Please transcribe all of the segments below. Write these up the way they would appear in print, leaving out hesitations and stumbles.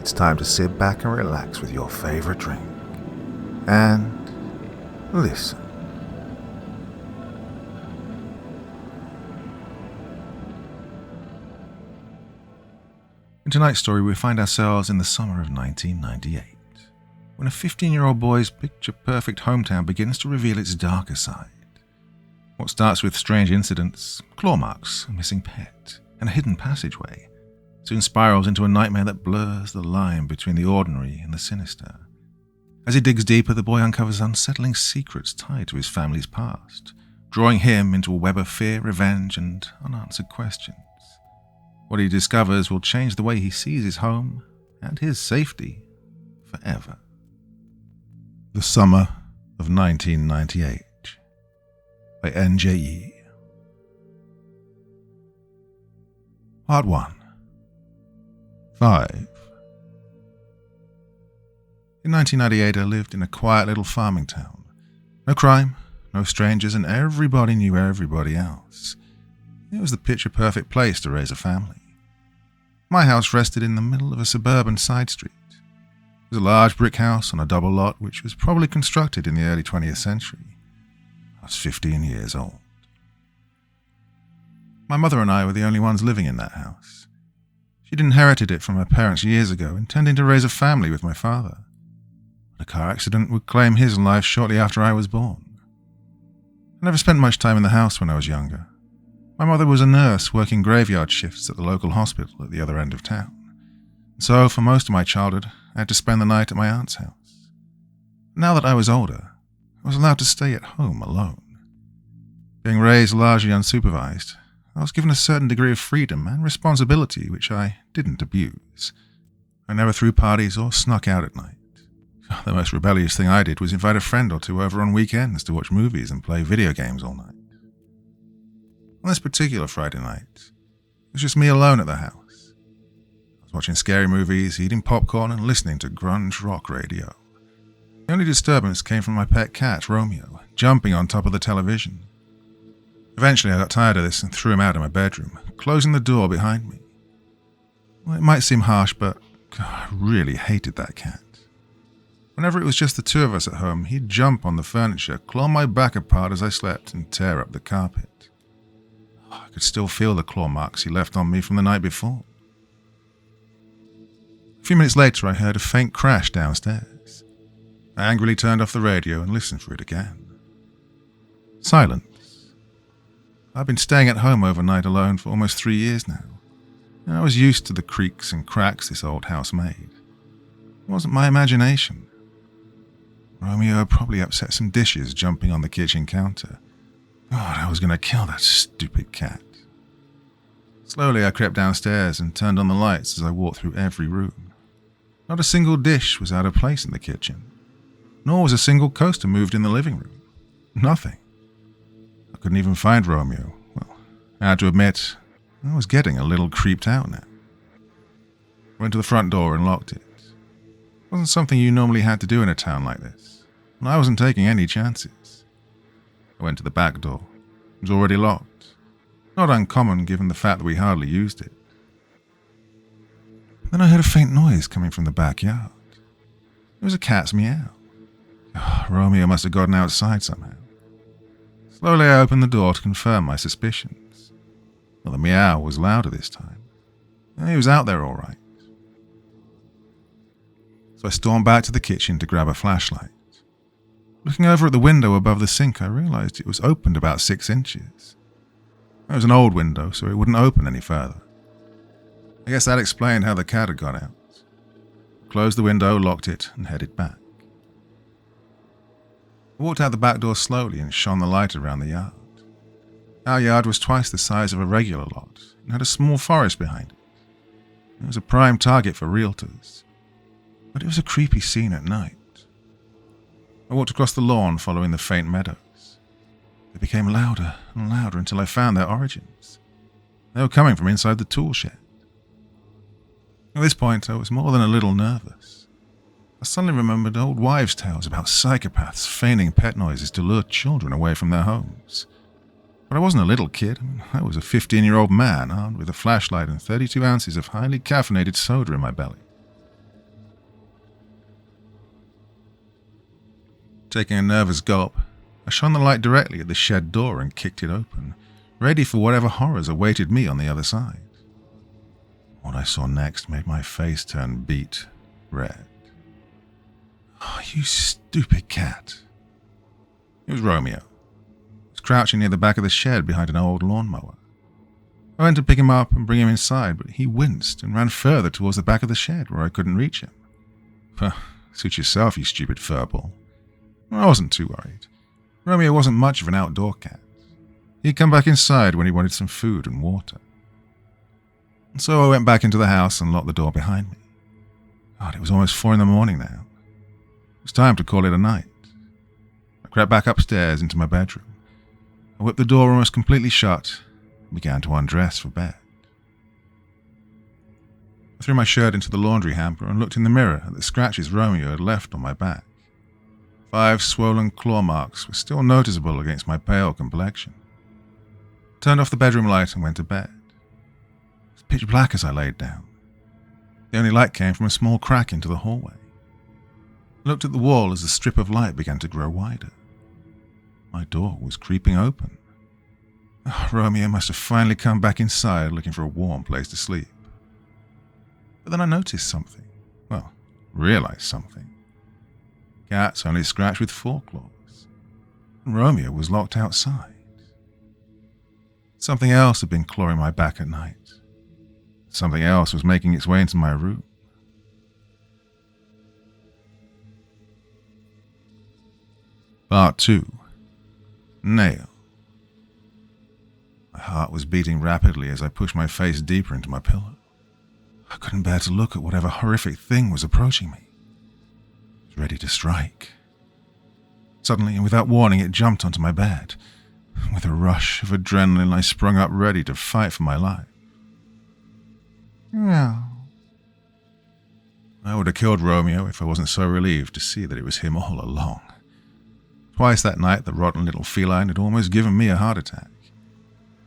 it's time to sit back and relax with your favorite drink and listen. In tonight's story, we find ourselves in the summer of 1998, when a 15-year-old boy's picture-perfect hometown begins to reveal its darker side. What starts with strange incidents, claw marks, a missing pet, and a hidden passageway, soon spirals into a nightmare that blurs the line between the ordinary and the sinister. As he digs deeper, the boy uncovers unsettling secrets tied to his family's past, drawing him into a web of fear, revenge, and unanswered questions. What he discovers will change the way he sees his home and his safety forever. The Summer of 1998 by N.J.E. Part 1. 5. In 1998, I lived in a quiet little farming town. No crime, no strangers, and everybody knew everybody else. It was the picture-perfect place to raise a family. My house rested in the middle of a suburban side street. It was a large brick house on a double lot which was probably constructed in the early 20th century. I was 15 years old. My mother and I were the only ones living in that house. She'd inherited it from her parents years ago, intending to raise a family with my father. But a car accident would claim his life shortly after I was born. I never spent much time in the house when I was younger. My mother was a nurse working graveyard shifts at the local hospital at the other end of town. And so, for most of my childhood, I had to spend the night at my aunt's house. Now that I was older, I was allowed to stay at home alone. Being raised largely unsupervised, I was given a certain degree of freedom and responsibility which I didn't abuse. I never threw parties or snuck out at night. The most rebellious thing I did was invite a friend or two over on weekends to watch movies and play video games all night. On this particular Friday night, it was just me alone at the house. I was watching scary movies, eating popcorn, and listening to grunge rock radio. The only disturbance came from my pet cat, Romeo, jumping on top of the television. Eventually, I got tired of this and threw him out of my bedroom, closing the door behind me. Well, it might seem harsh, but God, I really hated that cat. Whenever it was just the two of us at home, he'd jump on the furniture, claw my back apart as I slept, and tear up the carpet. I could still feel the claw marks he left on me from the night before. A few minutes later, I heard a faint crash downstairs. I angrily turned off the radio and listened for it again. Silence. I've been staying at home overnight alone for almost 3 years now, and I was used to the creaks and cracks this old house made. It wasn't my imagination. Romeo probably upset some dishes jumping on the kitchen counter. God, I was going to kill that stupid cat. Slowly, I crept downstairs and turned on the lights as I walked through every room. Not a single dish was out of place in the kitchen, nor was a single coaster moved in the living room. Nothing. I couldn't even find Romeo. Well, I had to admit, I was getting a little creeped out now. I went to the front door and locked it. It wasn't something you normally had to do in a town like this, and I wasn't taking any chances. I went to the back door. It was already locked. Not uncommon given the fact that we hardly used it. Then I heard a faint noise coming from the backyard. It was a cat's meow. Romeo must have gotten outside somehow. Slowly I opened the door to confirm my suspicions. Well, the meow was louder this time. He was out there all right. So I stormed back to the kitchen to grab a flashlight. Looking over at the window above the sink, I realized it was opened about 6 inches. It was an old window, so it wouldn't open any further. I guess that explained how the cat had got out. I closed the window, locked it, and headed back. I walked out the back door slowly and shone the light around the yard. Our yard was twice the size of a regular lot and had a small forest behind it. It was a prime target for realtors, but it was a creepy scene at night. I walked across the lawn following the faint meadows. They became louder and louder until I found their origins. They were coming from inside the tool shed. At this point, I was more than a little nervous. I suddenly remembered old wives' tales about psychopaths feigning pet noises to lure children away from their homes. But I wasn't a little kid. I was a 15-year-old man armed with a flashlight and 32 ounces of highly caffeinated soda in my belly. Taking a nervous gulp, I shone the light directly at the shed door and kicked it open, ready for whatever horrors awaited me on the other side. What I saw next made my face turn beet red. "Oh, you stupid cat." It was Romeo. He was crouching near the back of the shed behind an old lawnmower. I went to pick him up and bring him inside, but he winced and ran further towards the back of the shed where I couldn't reach him. Suit yourself, you stupid furball. I wasn't too worried. Romeo wasn't much of an outdoor cat. He'd come back inside when he wanted some food and water. And so I went back into the house and locked the door behind me. God, it was almost 4 a.m. now. It was time to call it a night. I crept back upstairs into my bedroom. I whipped the door almost completely shut and began to undress for bed. I threw my shirt into the laundry hamper and looked in the mirror at the scratches Romeo had left on my back. 5 swollen claw marks were still noticeable against my pale complexion. I turned off the bedroom light and went to bed. It was pitch black as I laid down. The only light came from a small crack into the hallway. I looked at the wall as the strip of light began to grow wider. My door was creeping open. Romeo must have finally come back inside looking for a warm place to sleep. But then I noticed something. Well, realized something. Cats only scratch with 4 claws. And Romeo was locked outside. Something else had been clawing my back at night. Something else was making its way into my room. Part 2. Nail. My heart was beating rapidly as I pushed my face deeper into my pillow. I couldn't bear to look at whatever horrific thing was approaching me. It was ready to strike. Suddenly, and without warning, it jumped onto my bed. With a rush of adrenaline, I sprung up ready to fight for my life. No. I would have killed Romeo if I wasn't so relieved to see that it was him all along. Twice that night, the rotten little feline had almost given me a heart attack.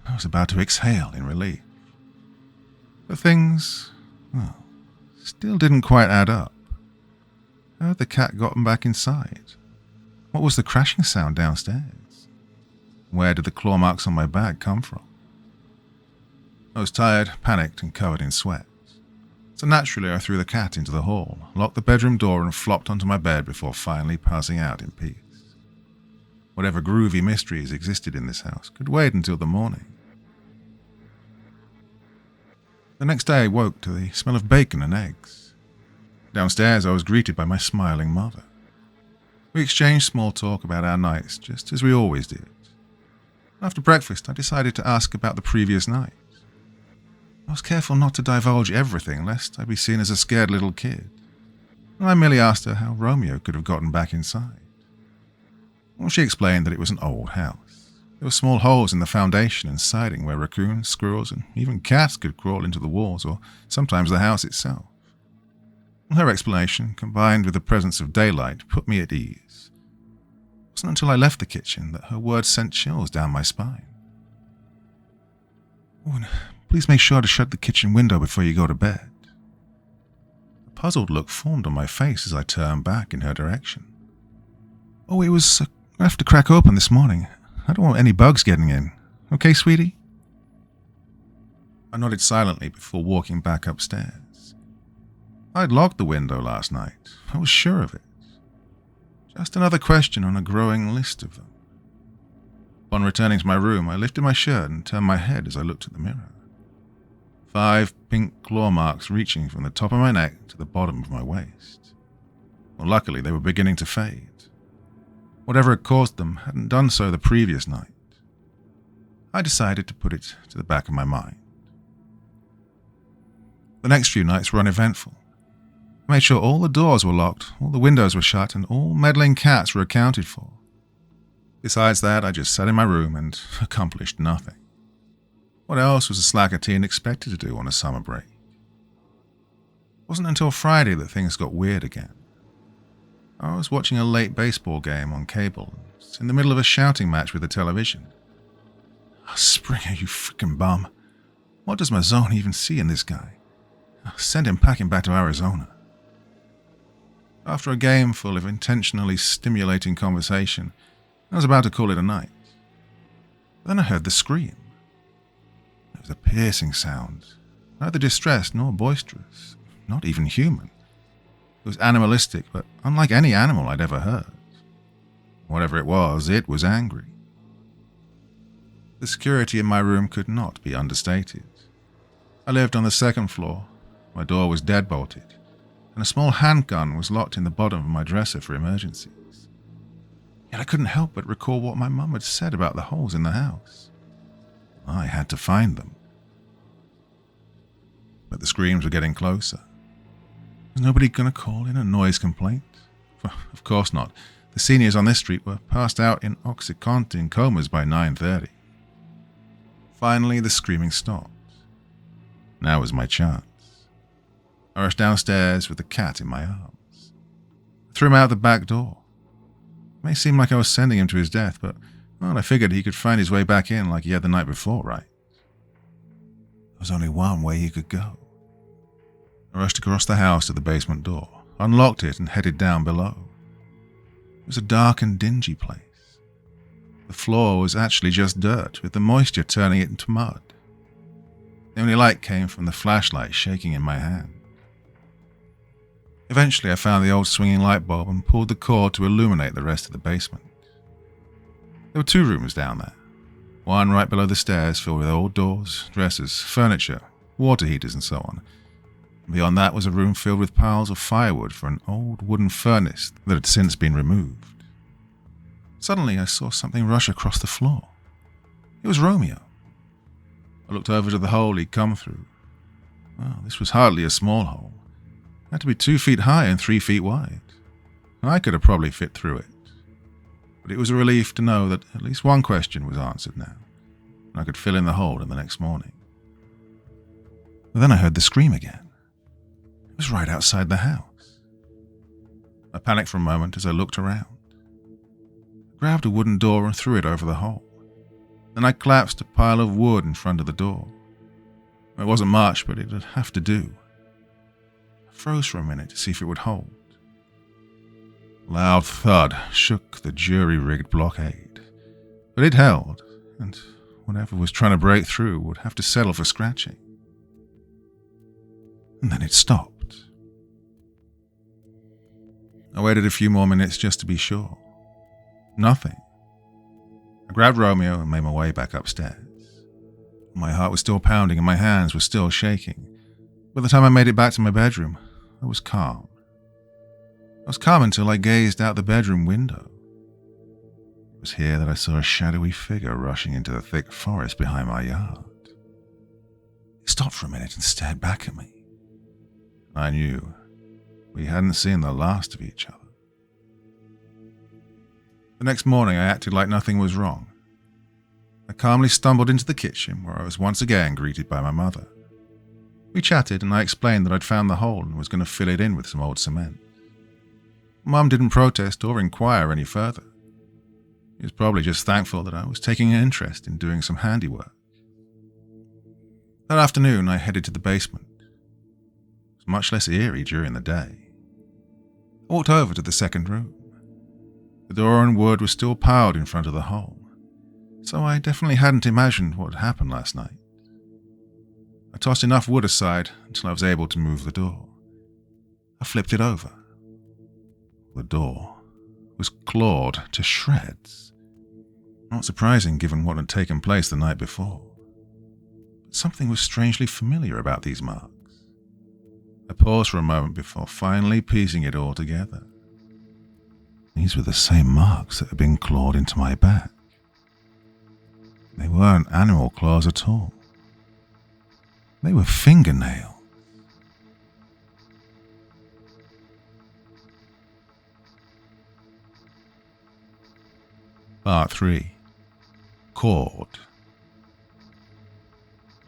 I was about to exhale in relief. But things, well, still didn't quite add up. How had the cat gotten back inside? What was the crashing sound downstairs? Where did the claw marks on my back come from? I was tired, panicked, and covered in sweat. So naturally I threw the cat into the hall, locked the bedroom door, and flopped onto my bed before finally passing out in peace. Whatever groovy mysteries existed in this house could wait until the morning. The next day I woke to the smell of bacon and eggs. Downstairs I was greeted by my smiling mother. We exchanged small talk about our nights, just as we always did. After breakfast I decided to ask about the previous night. I was careful not to divulge everything, lest I be seen as a scared little kid. I merely asked her how Romeo could have gotten back inside. Well, she explained that it was an old house. There were small holes in the foundation and siding where raccoons, squirrels, and even cats could crawl into the walls, or sometimes the house itself. Her explanation, combined with the presence of daylight, put me at ease. It wasn't until I left the kitchen that her words sent chills down my spine. "Oh, and please make sure to shut the kitchen window before you go to bed." A puzzled look formed on my face as I turned back in her direction. "Oh, it was left to crack open this morning. I don't want any bugs getting in. Okay, sweetie?" I nodded silently before walking back upstairs. I'd locked the window last night. I was sure of it. Just another question on a growing list of them. Upon returning to my room, I lifted my shirt and turned my head as I looked at the mirror. 5 pink claw marks reaching from the top of my neck to the bottom of my waist. Well, luckily, they were beginning to fade. Whatever had caused them hadn't done so the previous night. I decided to put it to the back of my mind. The next few nights were uneventful. I made sure all the doors were locked, all the windows were shut, and all meddling cats were accounted for. Besides that, I just sat in my room and accomplished nothing. What else was a slacker teen expected to do on a summer break? It wasn't until Friday that things got weird again. I was watching a late baseball game on cable, in the middle of a shouting match with the television. "Oh, Springer, you frickin' bum. What does Mazzone even see in this guy? Send him packing back to Arizona." After a game full of intentionally stimulating conversation, I was about to call it a night. Then I heard the scream. It was a piercing sound, neither distressed nor boisterous, not even human. It was animalistic, but unlike any animal I'd ever heard. Whatever it was angry. The security in my room could not be understated. I lived on the second floor. My door was deadbolted, and a small handgun was locked in the bottom of my dresser for emergencies. Yet I couldn't help but recall what my mum had said about the holes in the house. I had to find them. But the screams were getting closer. Was nobody going to call in a noise complaint? Of course not. The seniors on this street were passed out in OxyContin comas by 9:30. Finally, the screaming stopped. Now was my chance. I rushed downstairs with the cat in my arms. I threw him out the back door. It may seem like I was sending him to his death, but I figured he could find his way back in like he had the night before, right? There was only one way he could go. I rushed across the house to the basement door, unlocked it, and headed down below. It was a dark and dingy place. The floor was actually just dirt, with the moisture turning it into mud. The only light came from the flashlight shaking in my hand. Eventually, I found the old swinging light bulb and pulled the cord to illuminate the rest of the basement. There were 2 rooms down there. One right below the stairs filled with old doors, dressers, furniture, water heaters, and so on. Beyond that was a room filled with piles of firewood for an old wooden furnace that had since been removed. Suddenly, I saw something rush across the floor. It was Romeo. I looked over to the hole he'd come through. Well, this was hardly a small hole. It had to be 2 feet high and 3 feet wide. I could have probably fit through it. But it was a relief to know that at least one question was answered now, and I could fill in the hole in the next morning. But then I heard the scream again. It was right outside the house. I panicked for a moment as I looked around. I grabbed a wooden door and threw it over the hole. Then I collapsed a pile of wood in front of the door. It wasn't much, but it would have to do. I froze for a minute to see if it would hold. A loud thud shook the jury-rigged blockade. But it held, and whatever was trying to break through would have to settle for scratching. And then it stopped. I waited a few more minutes just to be sure. Nothing. I grabbed Romeo and made my way back upstairs. My heart was still pounding and my hands were still shaking. By the time I made it back to my bedroom, I was calm. I was calm until I gazed out the bedroom window. It was here that I saw a shadowy figure rushing into the thick forest behind my yard. He stopped for a minute and stared back at me. I knew we hadn't seen the last of each other. The next morning, I acted like nothing was wrong. I calmly stumbled into the kitchen, where I was once again greeted by my mother. We chatted, and I explained that I'd found the hole and was going to fill it in with some old cement. Mum didn't protest or inquire any further. She was probably just thankful that I was taking an interest in doing some handiwork. That afternoon, I headed to the basement. It was much less eerie during the day. I walked over to the second room. The door and wood was still piled in front of the hole, so I definitely hadn't imagined what had happened last night. I tossed enough wood aside until I was able to move the door. I flipped it over. The door was clawed to shreds. Not surprising given what had taken place the night before. But something was strangely familiar about these marks. I paused for a moment before finally piecing it all together. These were the same marks that had been clawed into my back. They weren't animal claws at all. They were fingernails. Part 3. Cord.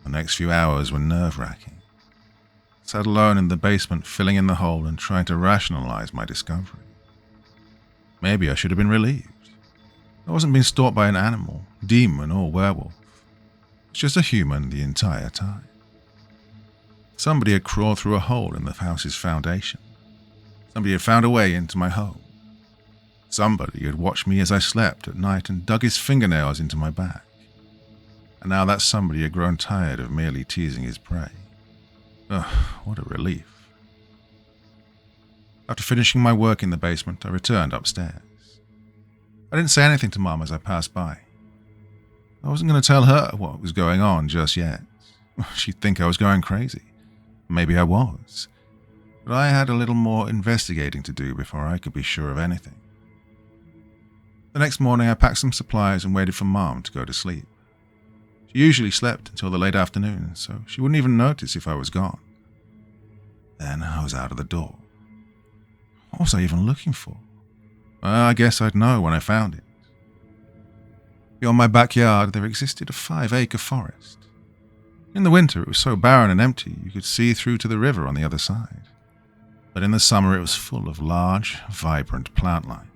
The next few hours were nerve-wracking. I sat alone in the basement, filling in the hole and trying to rationalize my discovery. Maybe I should have been relieved. I wasn't being stalked by an animal, demon, or werewolf. It's just a human the entire time. Somebody had crawled through a hole in the house's foundation. Somebody had found a way into my home. Somebody had watched me as I slept at night and dug his fingernails into my back. And now that somebody had grown tired of merely teasing his prey. Ugh, what a relief. After finishing my work in the basement, I returned upstairs. I didn't say anything to Mum as I passed by. I wasn't going to tell her what was going on just yet. She'd think I was going crazy. Maybe I was. But I had a little more investigating to do before I could be sure of anything. The next morning, I packed some supplies and waited for Mum to go to sleep. She usually slept until the late afternoon, so she wouldn't even notice if I was gone. Then I was out of the door. What was I even looking for? Well, I guess I'd know when I found it. Beyond my backyard, there existed a 5-acre forest. In the winter, it was so barren and empty you could see through to the river on the other side. But in the summer, it was full of large, vibrant plant life.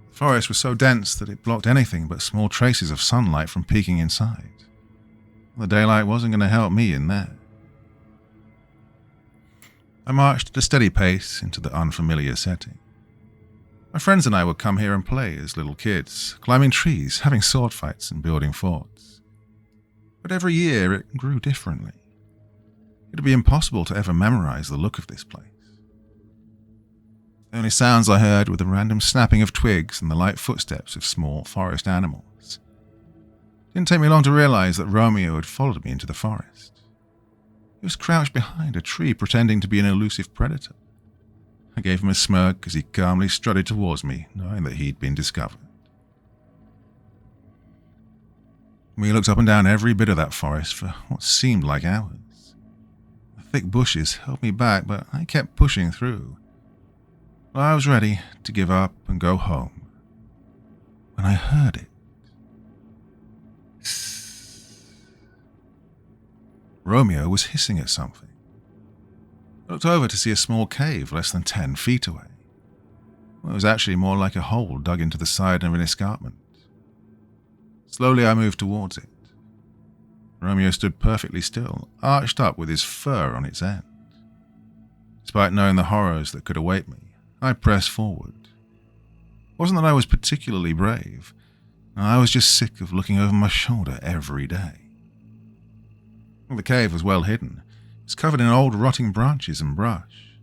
The forest was so dense that it blocked anything but small traces of sunlight from peeking inside. The daylight wasn't going to help me in there. I marched at a steady pace into the unfamiliar setting. My friends and I would come here and play as little kids, climbing trees, having sword fights and building forts. But every year it grew differently. It would be impossible to ever memorize the look of this place. The only sounds I heard were the random snapping of twigs and the light footsteps of small forest animals. It didn't take me long to realize that Romeo had followed me into the forest. He was crouched behind a tree pretending to be an elusive predator. I gave him a smirk as he calmly strutted towards me, knowing that he'd been discovered. We looked up and down every bit of that forest for what seemed like hours. The thick bushes held me back, but I kept pushing through. I was ready to give up and go home when I heard it. Romeo was hissing at something. I looked over to see a small cave less than 10 feet away. Well, it was actually more like a hole dug into the side of an escarpment. Slowly I moved towards it. Romeo stood perfectly still, arched up with his fur on its end. Despite knowing the horrors that could await me, I pressed forward. It wasn't that I was particularly brave. I was just sick of looking over my shoulder every day. The cave was well hidden. It was covered in old rotting branches and brush.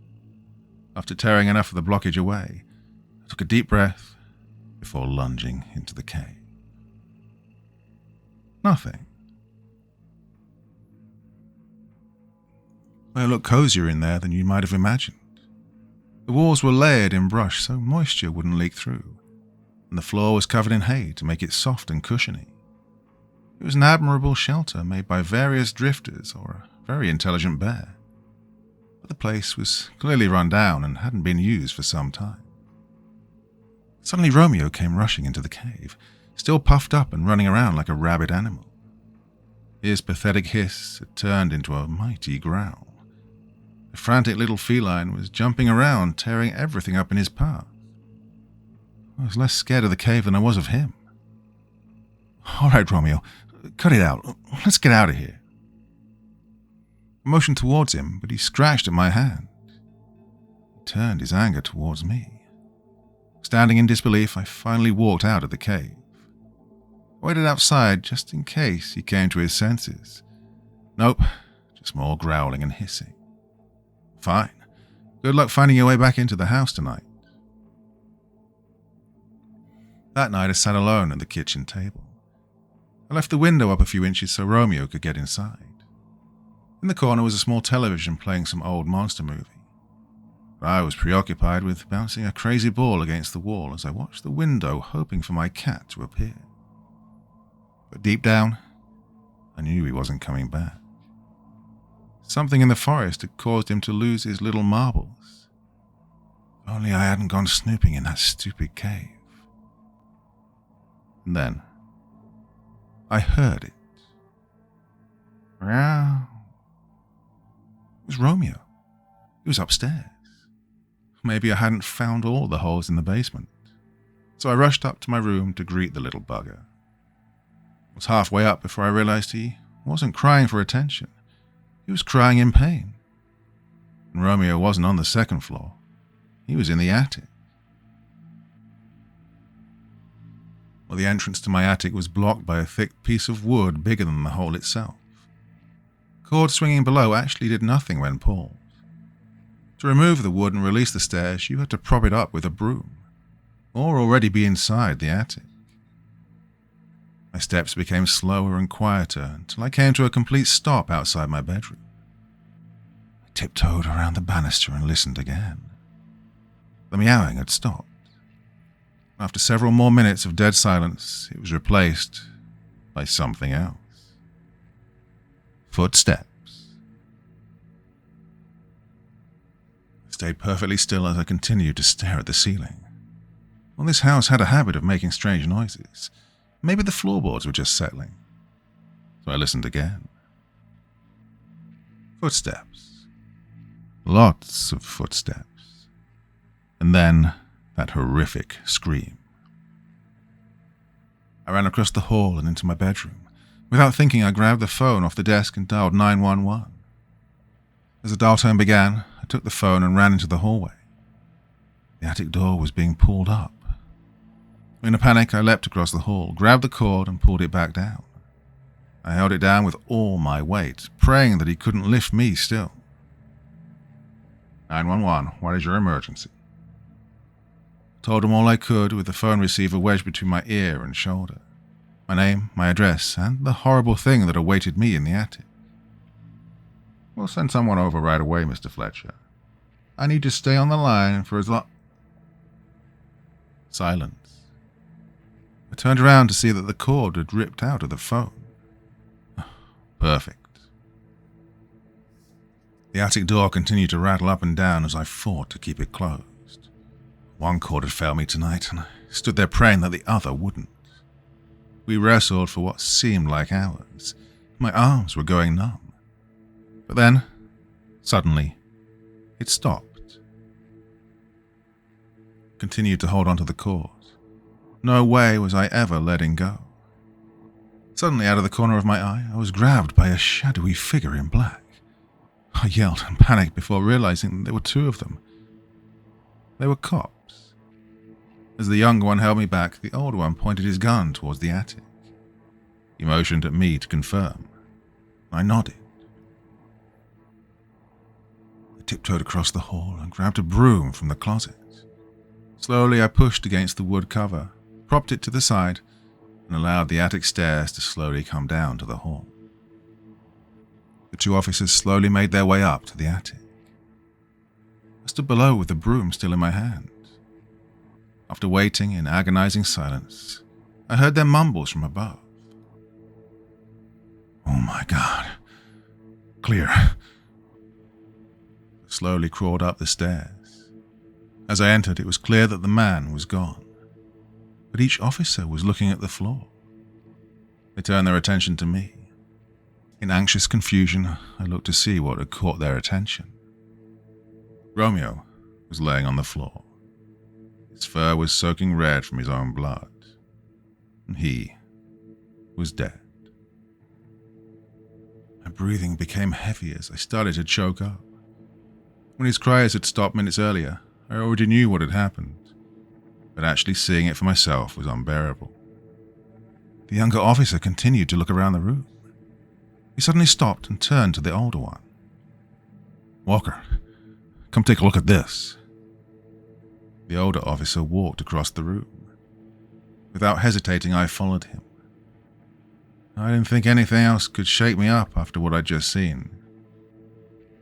After tearing enough of the blockage away, I took a deep breath before lunging into the cave. Nothing. It looked cozier in there than you might have imagined. The walls were layered in brush so moisture wouldn't leak through, and the floor was covered in hay to make it soft and cushiony. It was an admirable shelter made by various drifters or a very intelligent bear. But the place was clearly run down and hadn't been used for some time. Suddenly Romeo came rushing into the cave, still puffed up and running around like a rabid animal. His pathetic hiss had turned into a mighty growl. The frantic little feline was jumping around, tearing everything up in his path. I was less scared of the cave than I was of him. "All right, Romeo, cut it out. Let's get out of here." I motioned towards him, but he scratched at my hand. He turned his anger towards me. Standing in disbelief, I finally walked out of the cave. I waited outside just in case he came to his senses. Nope, just more growling and hissing. Fine. Good luck finding your way back into the house tonight. That night I sat alone at the kitchen table. I left the window up a few inches so Romeo could get inside. In the corner was a small television playing some old monster movie. I was preoccupied with bouncing a crazy ball against the wall as I watched the window, hoping for my cat to appear. But deep down, I knew he wasn't coming back. Something in the forest had caused him to lose his little marbles. If only I hadn't gone snooping in that stupid cave. And then, I heard it. Meow. It was Romeo. He was upstairs. Maybe I hadn't found all the holes in the basement. So I rushed up to my room to greet the little bugger. I was halfway up before I realized he wasn't crying for attention. He was crying in pain. And Romeo wasn't on the second floor. He was in the attic. Well, the entrance to my attic was blocked by a thick piece of wood bigger than the hole itself. Cord swinging below actually did nothing when pulled. To remove the wood and release the stairs, you had to prop it up with a broom, or already be inside the attic. My steps became slower and quieter until I came to a complete stop outside my bedroom. I tiptoed around the banister and listened again. The meowing had stopped. After several more minutes of dead silence, it was replaced by something else. Footsteps. I stayed perfectly still as I continued to stare at the ceiling. Well, this house had a habit of making strange noises. Maybe the floorboards were just settling. So I listened again. Footsteps. Lots of footsteps. And then that horrific scream. I ran across the hall and into my bedroom. Without thinking, I grabbed the phone off the desk and dialed 911. As the dial tone began, I took the phone and ran into the hallway. The attic door was being pulled up. In a panic, I leapt across the hall, grabbed the cord, and pulled it back down. I held it down with all my weight, praying that he couldn't lift me still. 911, what is your emergency? I told him all I could with the phone receiver wedged between my ear and shoulder. My name, my address, and the horrible thing that awaited me in the attic. We'll send someone over right away, Mr. Fletcher. I need to stay on the line for as long... Silence. I turned around to see that the cord had ripped out of the phone. Perfect. The attic door continued to rattle up and down as I fought to keep it closed. One cord had failed me tonight, and I stood there praying that the other wouldn't. We wrestled for what seemed like hours. My arms were going numb. But then, suddenly, it stopped. I continued to hold onto the cord. No way was I ever letting go. Suddenly, out of the corner of my eye, I was grabbed by a shadowy figure in black. I yelled and panicked before realizing that there were two of them. They were cops. As the younger one held me back, the older one pointed his gun towards the attic. He motioned at me to confirm. I nodded. I tiptoed across the hall and grabbed a broom from the closet. Slowly, I pushed against the wood cover, propped it to the side, and allowed the attic stairs to slowly come down to the hall. The two officers slowly made their way up to the attic. I stood below with the broom still in my hand. After waiting in agonizing silence, I heard their mumbles from above. Oh my God. Clear. I slowly crawled up the stairs. As I entered, it was clear that the man was gone. But each officer was looking at the floor. They turned their attention to me. In anxious confusion, I looked to see what had caught their attention. Romeo was laying on the floor. His fur was soaking red from his own blood. And he was dead. My breathing became heavy as I started to choke up. When his cries had stopped minutes earlier, I already knew what had happened. But actually seeing it for myself was unbearable. The younger officer continued to look around the room. He suddenly stopped and turned to the older one. Walker, come take a look at this. The older officer walked across the room. Without hesitating, I followed him. I didn't think anything else could shake me up after what I'd just seen.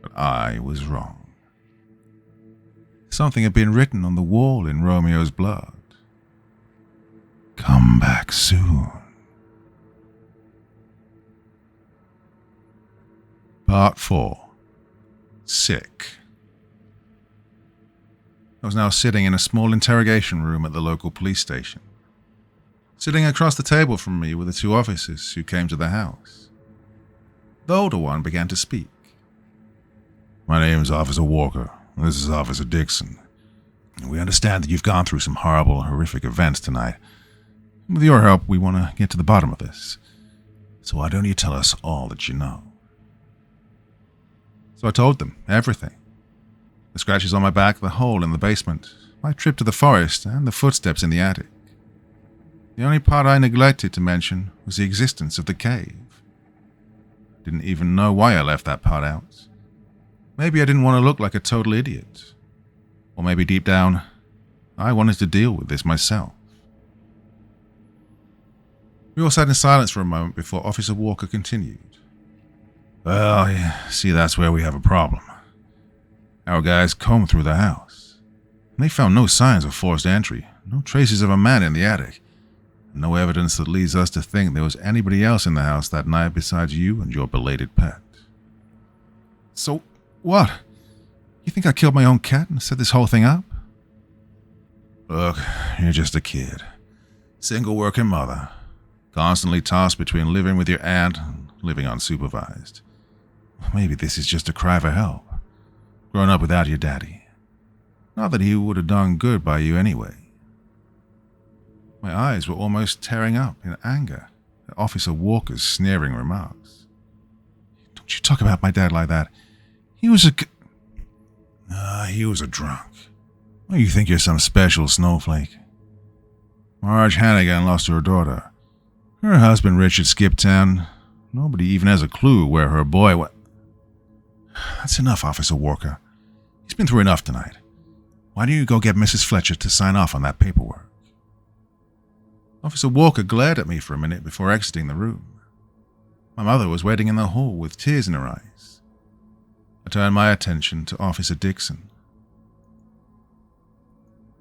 But I was wrong. Something had been written on the wall in Romeo's blood. Come back soon. Part 4. Sick. I was now sitting in a small interrogation room at the local police station. Sitting across the table from me were the two officers who came to the house. The older one began to speak. My name is Officer Walker. This is Officer Dixon. We understand that you've gone through some horrible, horrific events tonight. With your help, we want to get to the bottom of this. So why don't you tell us all that you know? So I told them everything. The scratches on my back, the hole in the basement, my trip to the forest, and the footsteps in the attic. The only part I neglected to mention was the existence of the cave. I didn't even know why I left that part out. Maybe I didn't want to look like a total idiot. Or maybe deep down, I wanted to deal with this myself. We all sat in silence for a moment before Officer Walker continued. Well, see, that's where we have a problem. Our guys combed through the house, and they found no signs of forced entry, no traces of a man in the attic, and no evidence that leads us to think there was anybody else in the house that night besides you and your belated pet. So, what? You think I killed my own cat and set this whole thing up? Look, you're just a kid. Single working mother. Constantly tossed between living with your aunt and living unsupervised. Maybe this is just a cry for help. Growing up without your daddy. Not that he would have done good by you anyway. My eyes were almost tearing up in anger at Officer Walker's sneering remarks. Don't you talk about my dad like that. He was a drunk. Oh, you think you're some special snowflake? Marge Hannigan lost her daughter. Her husband, Richard, skipped town. Nobody even has a clue where her boy went. That's enough, Officer Walker. He's been through enough tonight. Why don't you go get Mrs. Fletcher to sign off on that paperwork? Officer Walker glared at me for a minute before exiting the room. My mother was waiting in the hall with tears in her eyes. I turned my attention to Officer Dixon.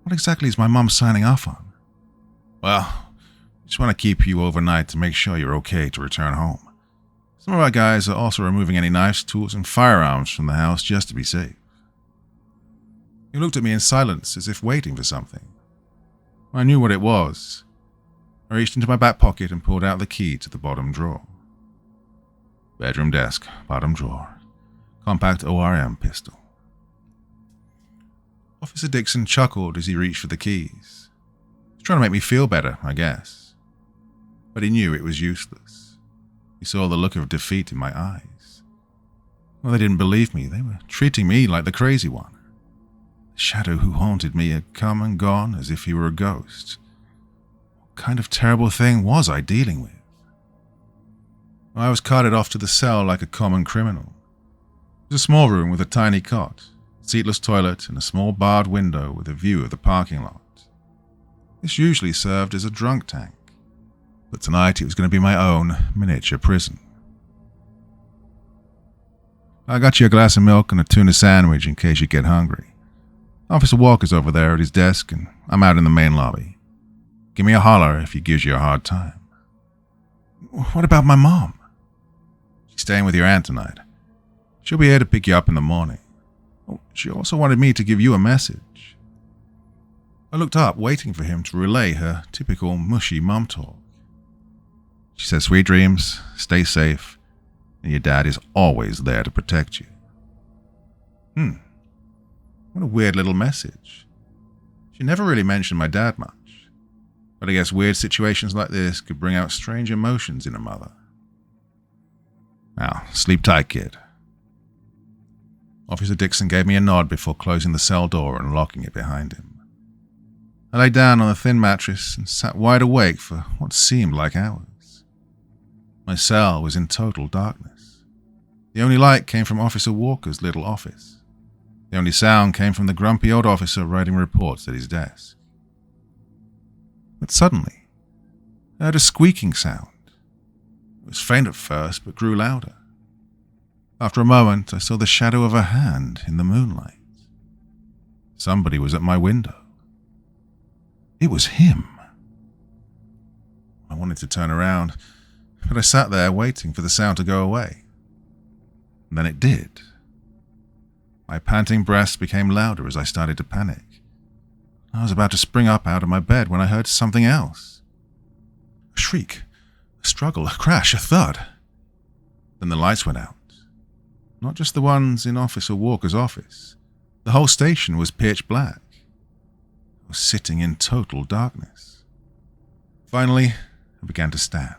What exactly is my mom signing off on? Well, just want to keep you overnight to make sure you're okay to return home. Some of our guys are also removing any knives, tools, and firearms from the house just to be safe. He looked at me in silence as if waiting for something. I knew what it was. I reached into my back pocket and pulled out the key to the bottom drawer. Bedroom desk, bottom drawer. Compact ORM pistol. Officer Dixon chuckled as he reached for the keys. He was trying to make me feel better, I guess. But he knew it was useless. He saw the look of defeat in my eyes. Well, they didn't believe me. They were treating me like the crazy one. The shadow who haunted me had come and gone as if he were a ghost. What kind of terrible thing was I dealing with? I was carted off to the cell like a common criminal. It was a small room with a tiny cot, seatless toilet, and a small barred window with a view of the parking lot. This usually served as a drunk tank, but tonight it was going to be my own miniature prison. I got you a glass of milk and a tuna sandwich in case you get hungry. Officer Walker's over there at his desk, and I'm out in the main lobby. Give me a holler if he gives you a hard time. What about my mom? She's staying with your aunt tonight. She'll be here to pick you up in the morning. Oh, she also wanted me to give you a message. I looked up, waiting for him to relay her typical mushy mum talk. She says, sweet dreams, stay safe, and your dad is always there to protect you. What a weird little message. She never really mentioned my dad much, but I guess weird situations like this could bring out strange emotions in a mother. Now, sleep tight, kid. Officer Dixon gave me a nod before closing the cell door and locking it behind him. I lay down on the thin mattress and sat wide awake for what seemed like hours. My cell was in total darkness. The only light came from Officer Walker's little office. The only sound came from the grumpy old officer writing reports at his desk. But suddenly, I heard a squeaking sound. It was faint at first, but grew louder. After a moment, I saw the shadow of a hand in the moonlight. Somebody was at my window. It was him. I wanted to turn around, but I sat there waiting for the sound to go away. And then it did. My panting breaths became louder as I started to panic. I was about to spring up out of my bed when I heard something else. A shriek, a struggle, a crash, a thud. Then the lights went out. Not just the ones in Officer Walker's office. The whole station was pitch black. I was sitting in total darkness. Finally, I began to stand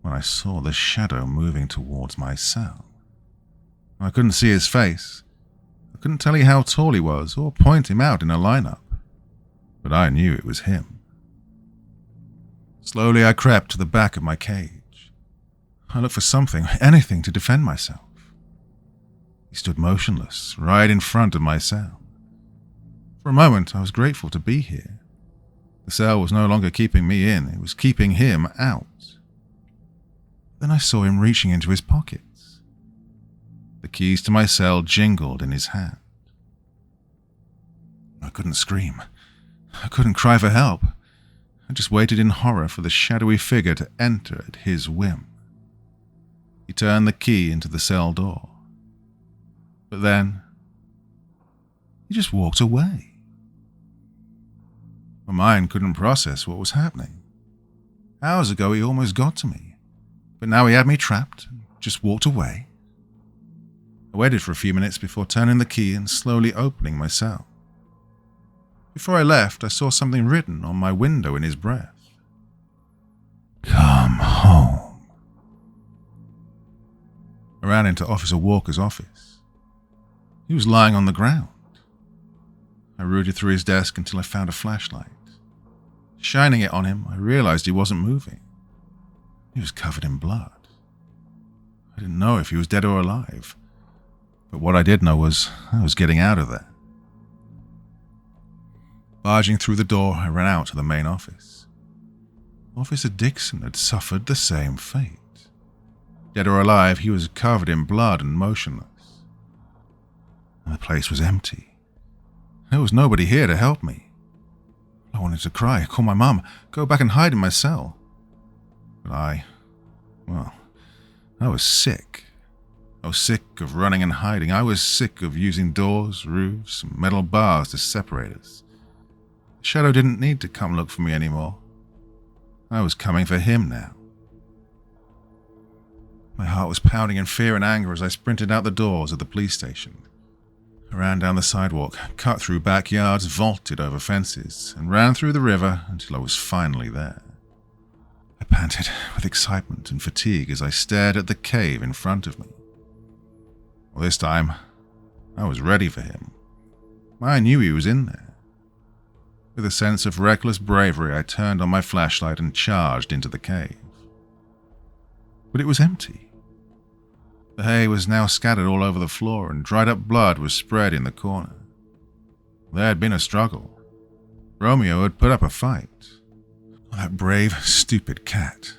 when I saw the shadow moving towards my cell. I couldn't see his face, I couldn't tell you how tall he was or point him out in a lineup, but I knew it was him. Slowly I crept to the back of my cage. I looked for something, anything to defend myself. He stood motionless, right in front of my cell. For a moment I was grateful to be here. The cell was no longer keeping me in, it was keeping him out. Then I saw him reaching into his pockets. The keys to my cell jingled in his hand. I couldn't scream. I couldn't cry for help. I just waited in horror for the shadowy figure to enter at his whim. He turned the key into the cell door. But then, he just walked away. My mind couldn't process what was happening. Hours ago he almost got to me, but now he had me trapped and just walked away. I waited for a few minutes before turning the key and slowly opening my cell. Before I left, I saw something written on my window in his breath. "Come home." I ran into Officer Walker's office. He was lying on the ground. I rooted through his desk until I found a flashlight. Shining it on him, I realized he wasn't moving. He was covered in blood. I didn't know if he was dead or alive, but what I did know was I was getting out of there. Barging through the door, I ran out to the main office. Officer Dixon had suffered the same fate. Dead or alive, he was covered in blood and motionless. And the place was empty. There was nobody here to help me. I wanted to cry, call my mum, go back and hide in my cell. But I was sick. I was sick of running and hiding. I was sick of using doors, roofs, and metal bars to separate us. The shadow didn't need to come look for me anymore. I was coming for him now. My heart was pounding in fear and anger as I sprinted out the doors of the police station. I ran down the sidewalk, cut through backyards, vaulted over fences, and ran through the river until I was finally there. I panted with excitement and fatigue as I stared at the cave in front of me. Well, this time, I was ready for him. I knew he was in there. With a sense of reckless bravery, I turned on my flashlight and charged into the cave. But it was empty. The hay was now scattered all over the floor, and dried-up blood was spread in the corner. There had been a struggle. Romeo had put up a fight. Oh, that brave, stupid cat.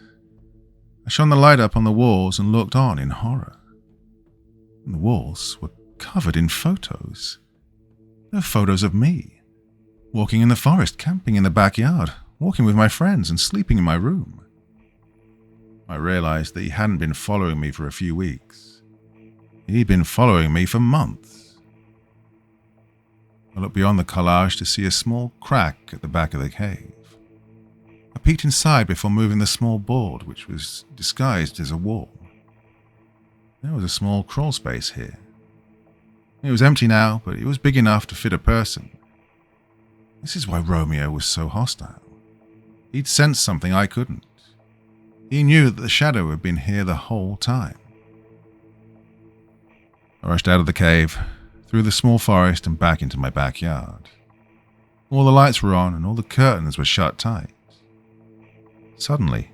I shone the light up on the walls and looked on in horror. And the walls were covered in photos. There were photos of me, walking in the forest, camping in the backyard, walking with my friends, and sleeping in my room. I realized that he hadn't been following me for a few weeks. He'd been following me for months. I looked beyond the collage to see a small crack at the back of the cave. I peeked inside before moving the small board, which was disguised as a wall. There was a small crawl space here. It was empty now, but it was big enough to fit a person. This is why Romeo was so hostile. He'd sensed something I couldn't. He knew that the shadow had been here the whole time. I rushed out of the cave, through the small forest and back into my backyard. All the lights were on and all the curtains were shut tight. Suddenly,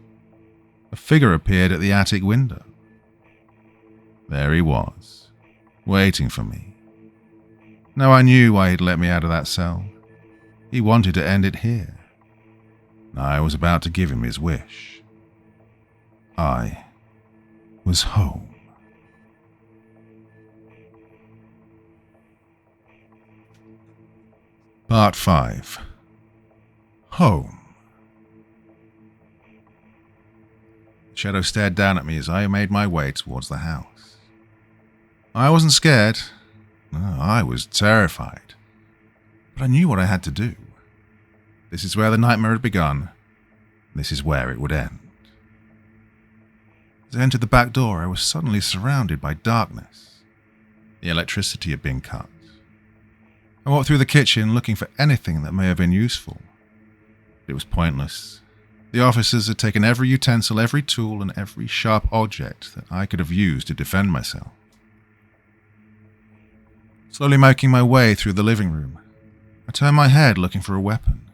a figure appeared at the attic window. There he was, waiting for me. Now I knew why he'd let me out of that cell. He wanted to end it here. I was about to give him his wish. I was home. Part 5. Home. The shadow stared down at me as I made my way towards the house. I wasn't scared. No, I was terrified. But I knew what I had to do. This is where the nightmare had begun. This is where it would end. As I entered the back door, I was suddenly surrounded by darkness. The electricity had been cut. I walked through the kitchen looking for anything that may have been useful. It was pointless. The officers had taken every utensil, every tool, and every sharp object that I could have used to defend myself. Slowly making my way through the living room, I turned my head looking for a weapon.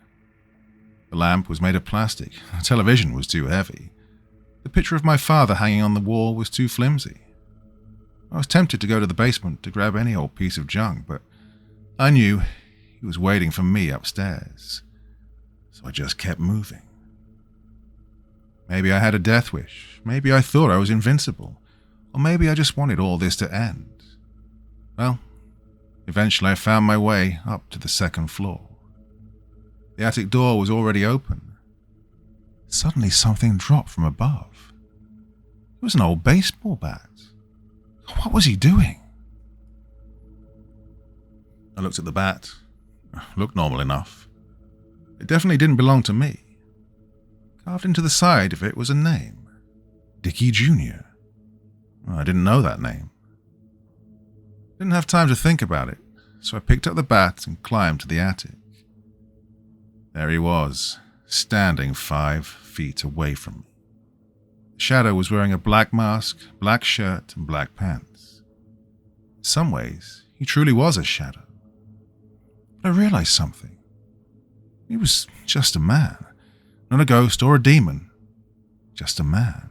The lamp was made of plastic, the television was too heavy. The picture of my father hanging on the wall was too flimsy. I was tempted to go to the basement to grab any old piece of junk, but I knew he was waiting for me upstairs. So I just kept moving. Maybe I had a death wish, maybe I thought I was invincible, or maybe I just wanted all this to end. Well, eventually I found my way up to the second floor. The attic door was already open. Suddenly something dropped from above. It was an old baseball bat. What was he doing? I looked at the bat. Looked normal enough. It definitely didn't belong to me. Carved into the side of it was a name. Dickie Jr. I didn't know that name. Didn't have time to think about it, so I picked up the bat and climbed to the attic. There he was, standing 5 feet away from me. The shadow was wearing a black mask, black shirt, and black pants. In some ways, he truly was a shadow. But I realized something. He was just a man, not a ghost or a demon, just a man.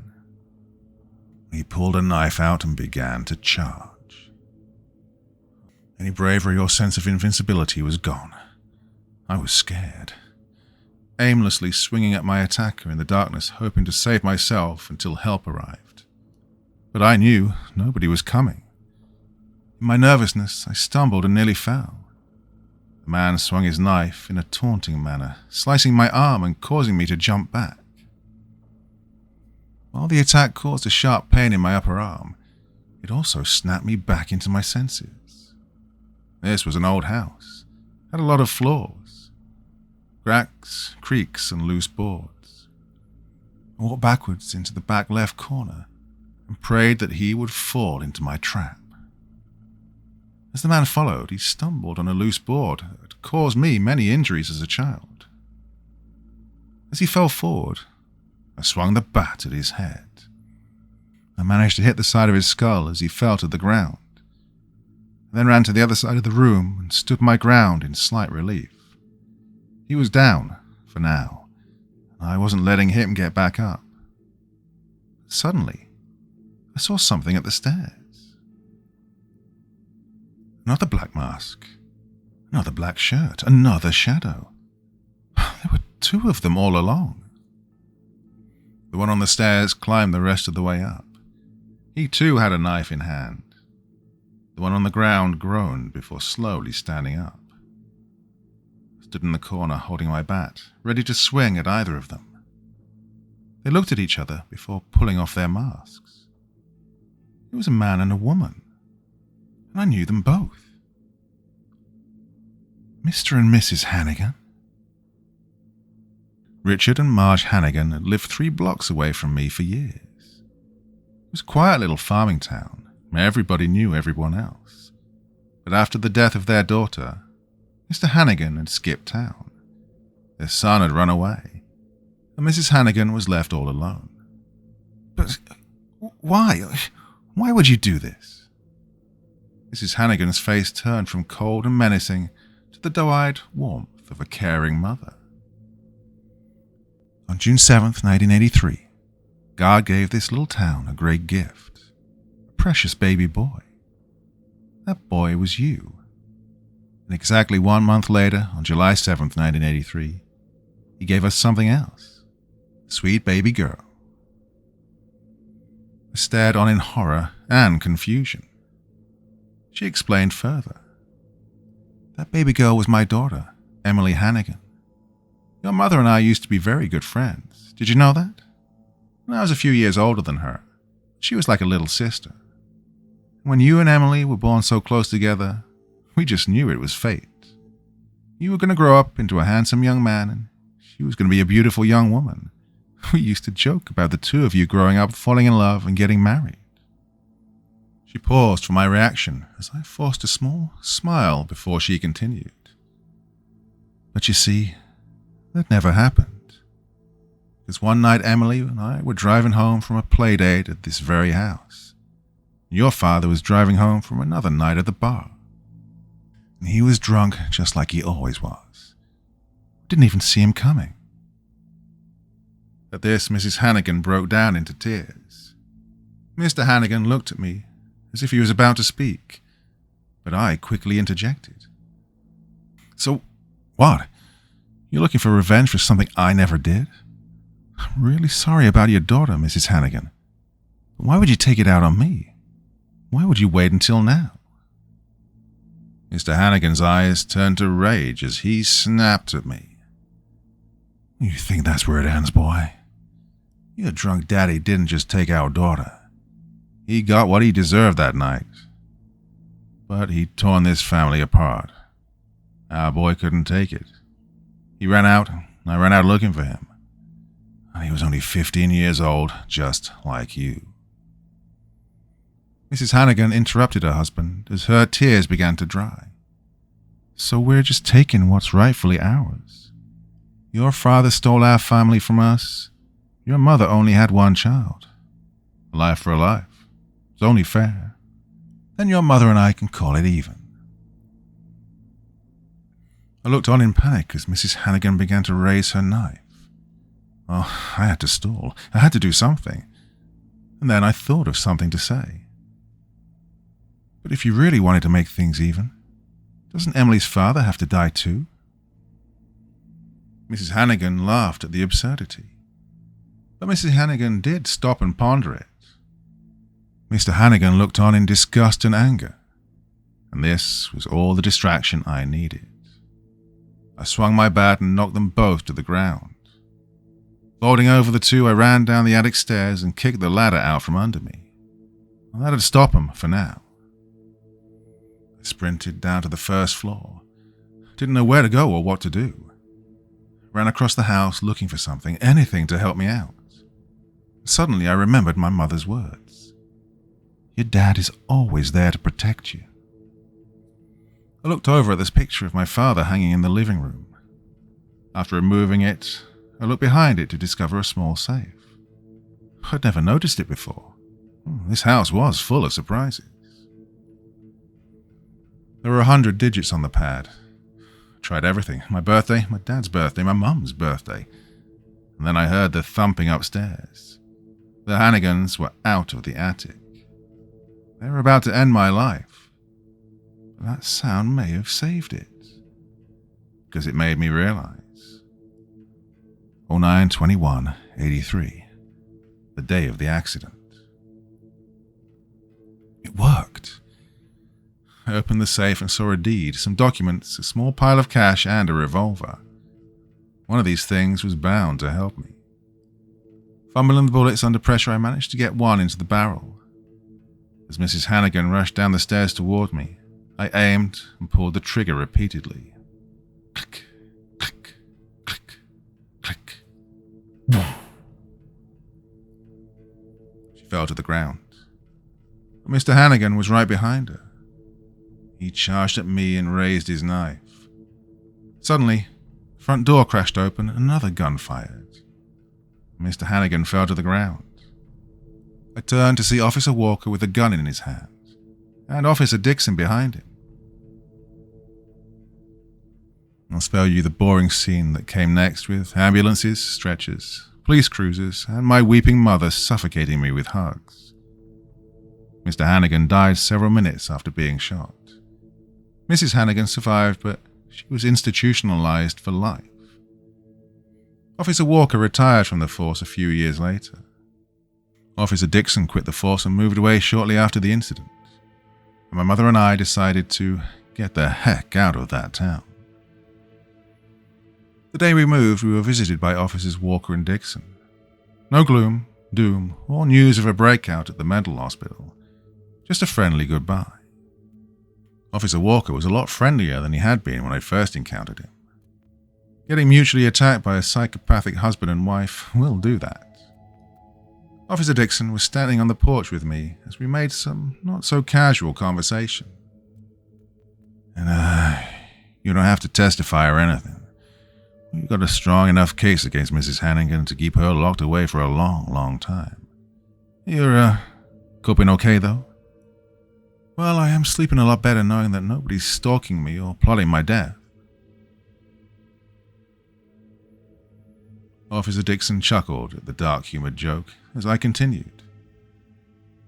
He pulled a knife out and began to charge. Any bravery or sense of invincibility was gone. I was scared. Aimlessly swinging at my attacker in the darkness, hoping to save myself until help arrived. But I knew nobody was coming. In my nervousness, I stumbled and nearly fell. The man swung his knife in a taunting manner, slicing my arm and causing me to jump back. While the attack caused a sharp pain in my upper arm, it also snapped me back into my senses. This was an old house. Had a lot of flaws. Cracks, creaks, and loose boards. I walked backwards into the back left corner and prayed that he would fall into my trap. As the man followed, he stumbled on a loose board that caused me many injuries as a child. As he fell forward, I swung the bat at his head. I managed to hit the side of his skull as he fell to the ground. I then ran to the other side of the room and stood my ground in slight relief. He was down, for now, and I wasn't letting him get back up. Suddenly, I saw something at the stairs. Another black mask, another black shirt, another shadow. There were 2 of them all along. The one on the stairs climbed the rest of the way up. He too had a knife in hand. The one on the ground groaned before slowly standing up. I stood in the corner holding my bat, ready to swing at either of them. They looked at each other before pulling off their masks. It was a man and a woman, and I knew them both. Mr. and Mrs. Hannigan. Richard and Marge Hannigan had lived 3 blocks away from me for years. It was a quiet little farming town where everybody knew everyone else. But after the death of their daughter, Mr. Hannigan had skipped town. Their son had run away, and Mrs. Hannigan was left all alone. But why? Why would you do this? Mrs. Hannigan's face turned from cold and menacing to the doe-eyed warmth of a caring mother. On June 7th, 1983, God gave this little town a great gift, a precious baby boy. That boy was you. And exactly 1 month later, on July 7th, 1983, he gave us something else, a sweet baby girl. I stared on in horror and confusion. She explained further. That baby girl was my daughter, Emily Hannigan. Your mother and I used to be very good friends. Did you know that? I was a few years older than her. She was like a little sister. When you and Emily were born so close together, we just knew it was fate. You were going to grow up into a handsome young man, and she was going to be a beautiful young woman. We used to joke about the 2 of you growing up, falling in love, and getting married. She paused for my reaction as I forced a small smile before she continued. But you see, that never happened. Because one night Emily and I were driving home from a play date at this very house. Your father was driving home from another night at the bar. He was drunk just like he always was. Didn't even see him coming. At this, Mrs. Hannigan broke down into tears. Mr. Hannigan looked at me as if he was about to speak, but I quickly interjected. So, what? You're looking for revenge for something I never did? I'm really sorry about your daughter, Mrs. Hannigan. But why would you take it out on me? Why would you wait until now? Mr. Hannigan's eyes turned to rage as he snapped at me. You think that's where it ends, boy? Your drunk daddy didn't just take our daughter. He got what he deserved that night. But he'd torn this family apart. Our boy couldn't take it. He ran out, and I ran out looking for him. And he was only 15 years old, just like you. Mrs. Hannigan interrupted her husband as her tears began to dry. So we're just taking what's rightfully ours. Your father stole our family from us. Your mother only had one child. A life for a life. It's only fair. Then your mother and I can call it even. I looked on in panic as Mrs. Hannigan began to raise her knife. Oh, I had to stall. I had to do something. And then I thought of something to say. But if you really wanted to make things even, doesn't Emily's father have to die too? Mrs. Hannigan laughed at the absurdity. But Mrs. Hannigan did stop and ponder it. Mr. Hannigan looked on in disgust and anger, and this was all the distraction I needed. I swung my bat and knocked them both to the ground. Folding over the two, I ran down the attic stairs and kicked the ladder out from under me. That'd stop them for now. I sprinted down to the first floor. Didn't know where to go or what to do. Ran across the house looking for something, anything to help me out. Suddenly I remembered my mother's words. Your dad is always there to protect you. I looked over at this picture of my father hanging in the living room. After removing it, I looked behind it to discover a small safe. I'd never noticed it before. This house was full of surprises. There were 100 digits on the pad. I tried everything. My birthday, my dad's birthday, my mum's birthday. And then I heard the thumping upstairs. The Hannigans were out of the attic. They were about to end my life. But that sound may have saved it. Because it made me realize. 09/21/83. The day of the accident. It worked. I opened the safe and saw a deed, some documents, a small pile of cash, and a revolver. One of these things was bound to help me. Fumbling the bullets under pressure, I managed to get one into the barrel. As Mrs. Hannigan rushed down the stairs toward me, I aimed and pulled the trigger repeatedly. Click, click, click, click. She fell to the ground. But Mr. Hannigan was right behind her. He charged at me and raised his knife. Suddenly, the front door crashed open and another gun fired. Mr. Hannigan fell to the ground. I turned to see Officer Walker with a gun in his hand, and Officer Dixon behind him. I'll spare you the boring scene that came next with ambulances, stretchers, police cruisers, and my weeping mother suffocating me with hugs. Mr. Hannigan died several minutes after being shot. Mrs. Hannigan survived, but she was institutionalized for life. Officer Walker retired from the force a few years later. Officer Dixon quit the force and moved away shortly after the incident. And my mother and I decided to get the heck out of that town. The day we moved, we were visited by Officers Walker and Dixon. No gloom, doom, or news of a breakout at the mental hospital. Just a friendly goodbye. Officer Walker was a lot friendlier than he had been when I first encountered him. Getting mutually attacked by a psychopathic husband and wife will do that. Officer Dixon was standing on the porch with me as we made some not-so-casual conversation. And, you don't have to testify or anything. We've got a strong enough case against Mrs. Hannigan to keep her locked away for a long, long time. You're, coping okay, though? Well, I am sleeping a lot better knowing that nobody's stalking me or plotting my death. Officer Dixon chuckled at the dark-humored joke as I continued.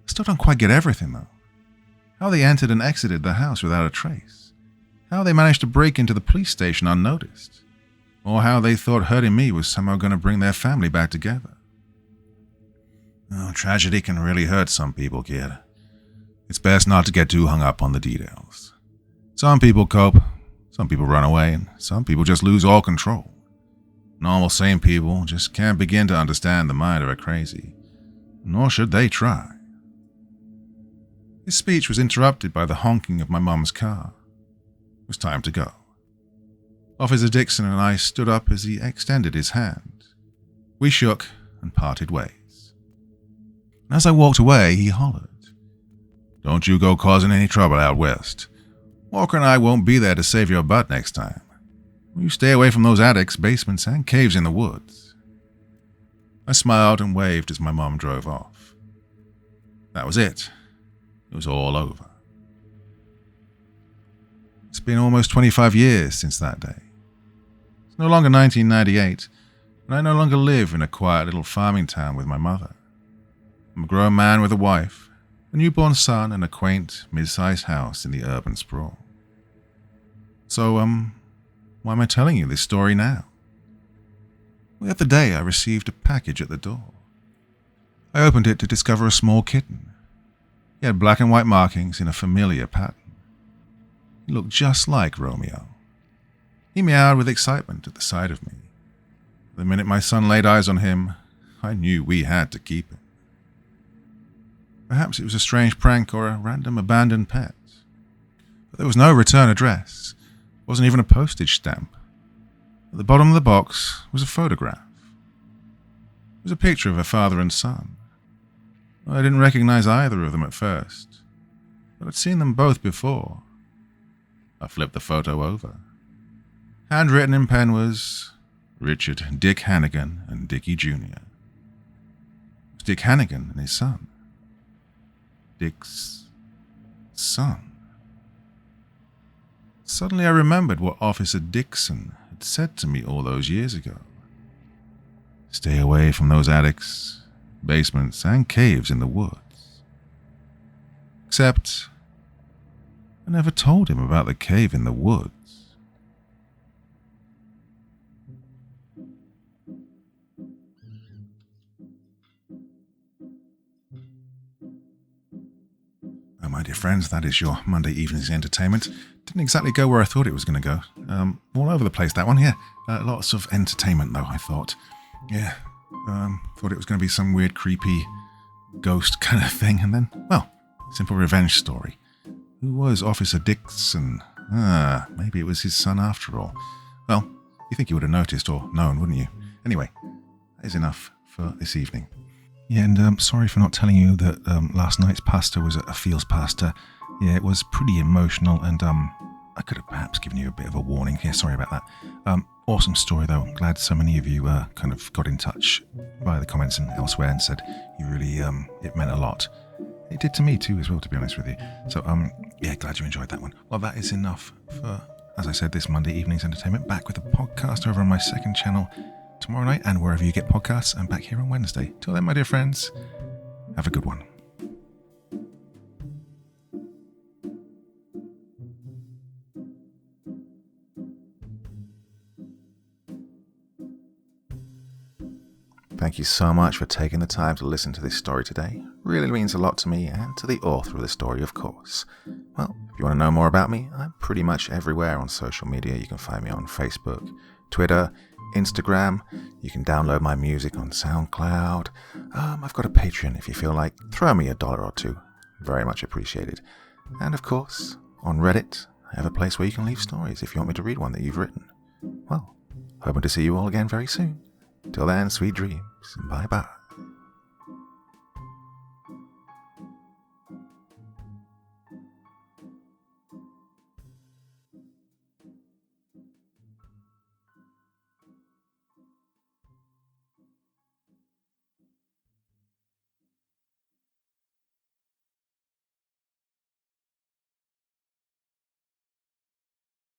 I still don't quite get everything, though. How they entered and exited the house without a trace. How they managed to break into the police station unnoticed. Or how they thought hurting me was somehow going to bring their family back together. Oh, tragedy can really hurt some people, kid. It's best not to get too hung up on the details. Some people cope, some people run away, and some people just lose all control. Normal, sane people just can't begin to understand the mind of a crazy, nor should they try. His speech was interrupted by the honking of my mum's car. It was time to go. Officer Dixon and I stood up as he extended his hand. We shook and parted ways. As I walked away, he hollered, "Don't you go causing any trouble out west. Walker and I won't be there to save your butt next time. You stay away from those attics, basements, and caves in the woods." I smiled and waved as my mom drove off. That was it. It was all over. It's been almost 25 years since that day. It's no longer 1998, and I no longer live in a quiet little farming town with my mother. I'm a grown man with a wife, a newborn son, and a quaint, mid-sized house in the urban sprawl. So, why am I telling you this story now? The other day I received a package at the door. I opened it to discover a small kitten. He had black and white markings in a familiar pattern. He looked just like Romeo. He meowed with excitement at the sight of me. The minute my son laid eyes on him, I knew we had to keep him. Perhaps it was a strange prank or a random abandoned pet. But there was no return address. There wasn't even a postage stamp. At the bottom of the box was a photograph. It was a picture of a father and son. I didn't recognize either of them at first, but I'd seen them both before. I flipped the photo over. Handwritten in pen was Richard Dick Hannigan and Dickie Jr. It was Dick Hannigan and his son. Dick's son. Suddenly I remembered what Officer Dixon had said to me all those years ago. Stay away from those attics, basements, and caves in the woods. Except, I never told him about the cave in the woods. Oh, my dear friends, that is your Monday evening's entertainment. Didn't exactly go where I thought it was going to go. All over the place, that one, yeah. Lots of entertainment, though, I thought. Yeah, thought it was going to be some weird, creepy ghost kind of thing, and then, well, simple revenge story. Who was Officer Dixon? Maybe it was his son after all. Well, you think you would have noticed or known, wouldn't you? Anyway, that is enough for this evening. Yeah, and sorry for not telling you that last night's pasta was a feels pasta. Yeah, it was pretty emotional, and I could have perhaps given you a bit of a warning here. Sorry about that. Awesome story, though. I'm glad so many of you kind of got in touch via the comments and elsewhere and said you really, it meant a lot. It did to me too as well, to be honest with you. So, yeah, glad you enjoyed that one. Well, that is enough for, as I said, this Monday evening's entertainment. Back with a podcast over on my second channel tomorrow night, and wherever you get podcasts, and back here on Wednesday. Till then, my dear friends, have a good one. Thank you so much for taking the time to listen to this story today. Really means a lot to me and to the author of the story, of course. Well, if you want to know more about me, I'm pretty much everywhere on social media. You can find me on Facebook, Twitter, Instagram. You can download my music on SoundCloud. I've got a Patreon if you feel like. Throw me $1 or $2. Very much appreciated. And of course, on Reddit, I have a place where you can leave stories if you want me to read one that you've written. Well, hoping to see you all again very soon. Till then, sweet dreams. Bye-bye.